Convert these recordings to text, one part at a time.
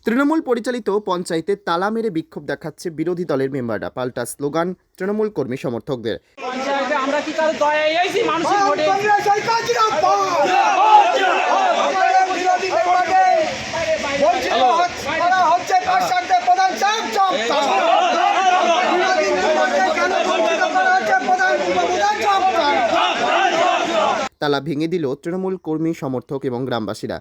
তৃণমূল পরিচালিত পঞ্চায়েতে তালা মেরে বিক্ষোভ দেখাচ্ছে বিরোধী দলের মেম্বাররা। পাল্টা স্লোগান তৃণমূল কর্মী সমর্থকদের। পঞ্চায়েতে আমরা কি কারো দয়ায় এসেছি মানুষের ভোটে? তালা ভেঙে দিল তৃণমূল কর্মী সমর্থক এবং গ্রামবাসীরা।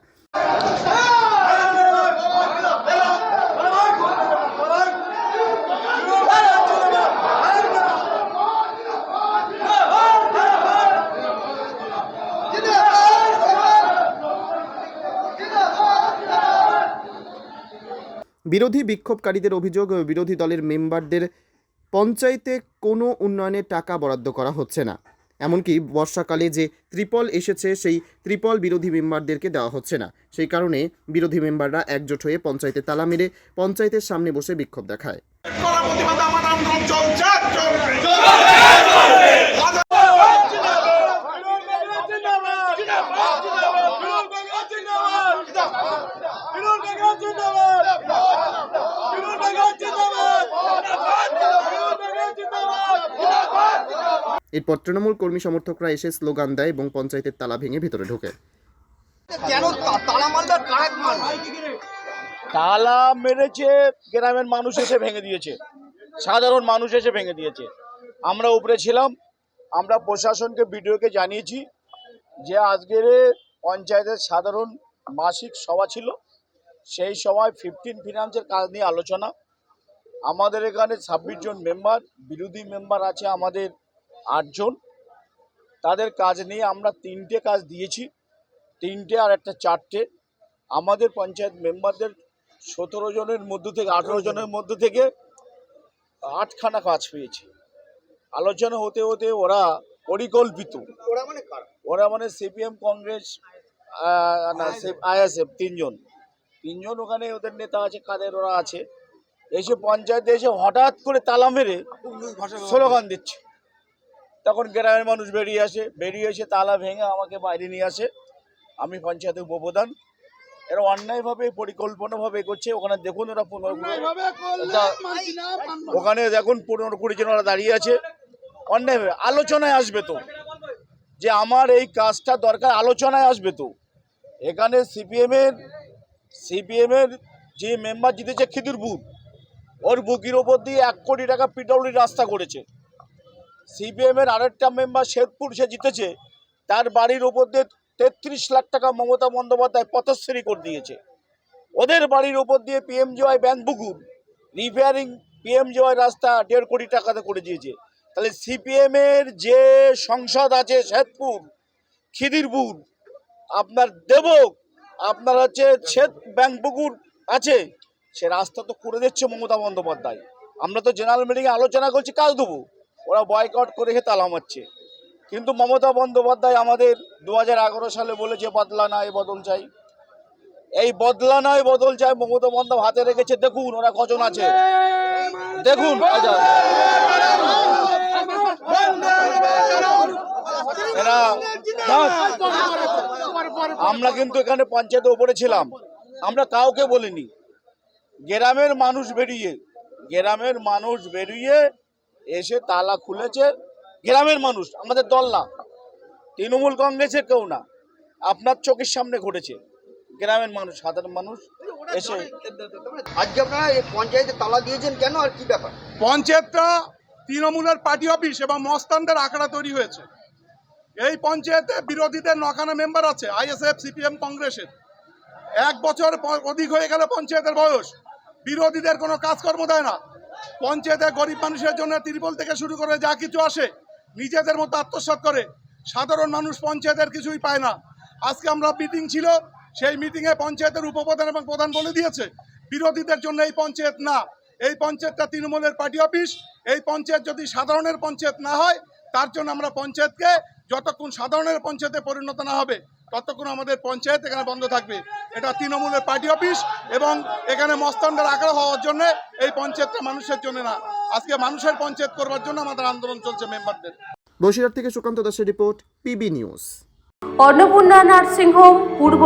বিরোধী বিক্ষোভকারীদের অভিযোগ, বিরোধী দলের মেম্বারদের পঞ্চায়েতে কোনো উন্নয়নের টাকা বরাদ্দ করা হচ্ছে না। এমনকি বর্ষাকালে যে ত্রিপল এসেছে সেই ত্রিপল বিরোধী মেম্বারদেরকে দেওয়া হচ্ছে না। সেই কারণে বিরোধী মেম্বাররা একজোট হয়ে পঞ্চায়েতে তালা মেরে পঞ্চায়েতের সামনে বসে বিক্ষোভ দেখায়। এরপর তৃণমূল কর্মী সমর্থকরা এসে স্লোগান দেয় এবং পঞ্চায়েতের তালা ভেঙে ভিতরে ঢোকে। তালা মেরেছে, গ্রামের মানুষ এসে ভেঙে দিয়েছে, সাধারণ মানুষ এসে ভেঙে দিয়েছে। আমরা উপরে ছিলাম, আমরা প্রশাসনকে বিডিওকে জানিয়েছি যে আজকের পঞ্চায়েতের সাধারণ মাসিক সভা ছিল, সেই সময় 15 ফিনান্সের কাজ নিয়ে আলোচনা। আমাদের এখানে 26 জন মেম্বার, বিরোধী মেম্বার আছে আমাদের 8 জন। তাদের কাজ নিয়ে আমরা 3টে কাজ দিয়েছি, 3টে আর একটা 4টে। আমাদের পঞ্চায়েত মেম্বারদের 17 জনের মধ্য থেকে 18 জনের মধ্য থেকে 8খানা কাজ পেয়েছে। আলোচনা হতে হতে ওরা পরিকল্পিত, ওরা মানে সিপিএম, কংগ্রেস, আইএসএফ, তিনজন ওখানে ওদের নেতা আছে, কাদের ওরা আছে, এসে পঞ্চায়েতে এসে হঠাৎ করে তালা মেরে স্লোগান দিচ্ছে। তখন গ্রামের মানুষ বেরিয়ে এসে তালা ভেঙে আমাকে বাইরে নিয়ে আসে। আমি পঞ্চায়েতের উপপ্রধান। এরা অন্যায়ভাবে পরিকল্পনাভাবে করছে। ওখানে দেখুন ওরা 15-20 জন ওরা দাঁড়িয়ে আছে। অন্যায়ভাবে আলোচনায় আসবে তো, যে আমার এই কাজটা দরকার, আলোচনায় আসবে তো। এখানে সিপিএমের যে মেম্বার জিতেছে খিদিরপুর, ওর বুকির ওপর দিয়ে 1 কোটি টাকা পিডব্লিউডি রাস্তা করেছে। সিপিএমের আরেকটা মেম্বার শেরপুর, সে জিতেছে, তার বাড়ির ওপর দিয়ে 33 লাখ টাকা মমতা বন্দ্যোপাধ্যায় পথশ্রী করে দিয়েছে। ওদের বাড়ির ওপর দিয়ে পিএমজিওয়াই ব্যাংকপুকুর রিপেয়ারিং, পিএমজিওয়াই রাস্তা 1.5 কোটি টাকাতে করে দিয়েছে। তাহলে সিপিএমের যে সংসদ আছে শেরপুর, খিদিরপুর, আপনার দেবক, আপনার হচ্ছে ব্যাংকপুকুর আছে, সে রাস্তা তো করে দিচ্ছে মমতা বন্দ্যোপাধ্যায়। আমরা তো জেনারেল মিটিংয়ে আলোচনা করছি কাজ দেবো, ওরা বয়কট করে তালা মারছে। কিন্তু মমতা বন্দ্যোপাধ্যায় আমাদের 2011 সালে বলেছে বদলা নয় বদল চাই। এই বদলা নয় বদল চাই মমতা বন্দ্যোপাধ্যায় হাতে রেখেছে। দেখুন ওরা কজন আছে, দেখুন। আমরা কিন্তু এখানে পঞ্চায়েতের উপরে ছিলাম, আমরা কাউকে বলিনি। গ্রামের মানুষ বেরিয়ে এসে তালা খুলেছে। গ্রামের মানুষ, আমাদের দল না, তৃণমূল কংগ্রেসের কেউ না, আপনার চোখের সামনে ঘটেছে। গ্রামের মানুষ, সাধারণ মানুষ এসে। আজকে আপনারা এই পঞ্চায়েতে তালা দিয়েছেন কেন, আর কি ব্যাপার? পঞ্চায়েতটা তৃণমূলের পার্টি অফিস এবং মস্তানদের আখড়া তৈরি হয়েছে। এই পঞ্চায়েতে বিরোধীদের 9খানা মেম্বার আছে, আইএসএফ, সিপিএম, কংগ্রেসের। 1 বছর অধিক হয়ে গেল পঞ্চায়েতের বয়স, বিরোধীদের কোনো কাজকর্ম দেয় না। পঞ্চায়েতে গরিব মানুষের জন্য ত্রিপল থেকে শুরু করে যা কিছু আসে নিজেদের মতো আত্মসাৎ করে। সাধারণ মানুষ পঞ্চায়েতের কিছুই পায় না। আজকে আমরা মিটিং ছিল, সেই মিটিংয়ে পঞ্চায়েতের উপপ্রধান এবং প্রধান বলে দিয়েছে বিরোধীদের জন্য এই পঞ্চায়েত না, এই পঞ্চায়েতটা তৃণমূলের পার্টি অফিস। এই পঞ্চায়েত যদি সাধারণের পঞ্চায়েত না হয়, তার জন্য আমরা পঞ্চায়েতকে যতক্ষণ সাধারণের পঞ্চায়েতে পরিণত না হবে ততক্ষণ আমাদের পঞ্চায়েত এখানে বন্ধ থাকবে। এটা তৃণমূলের পার্টি অফিস এবং এখানে মস্তানদের আখড়া হওয়ার জন্য এই পঞ্চায়েতটা মানুষের জন্য না। আজকে মানুষের পঞ্চায়েত করবার জন্য আমাদের আন্দোলন চলছে মেম্বারদের। বসিরহাট থেকে সুকান্ত দাসের report, PB news. Annapurna nursing home, পূর্ব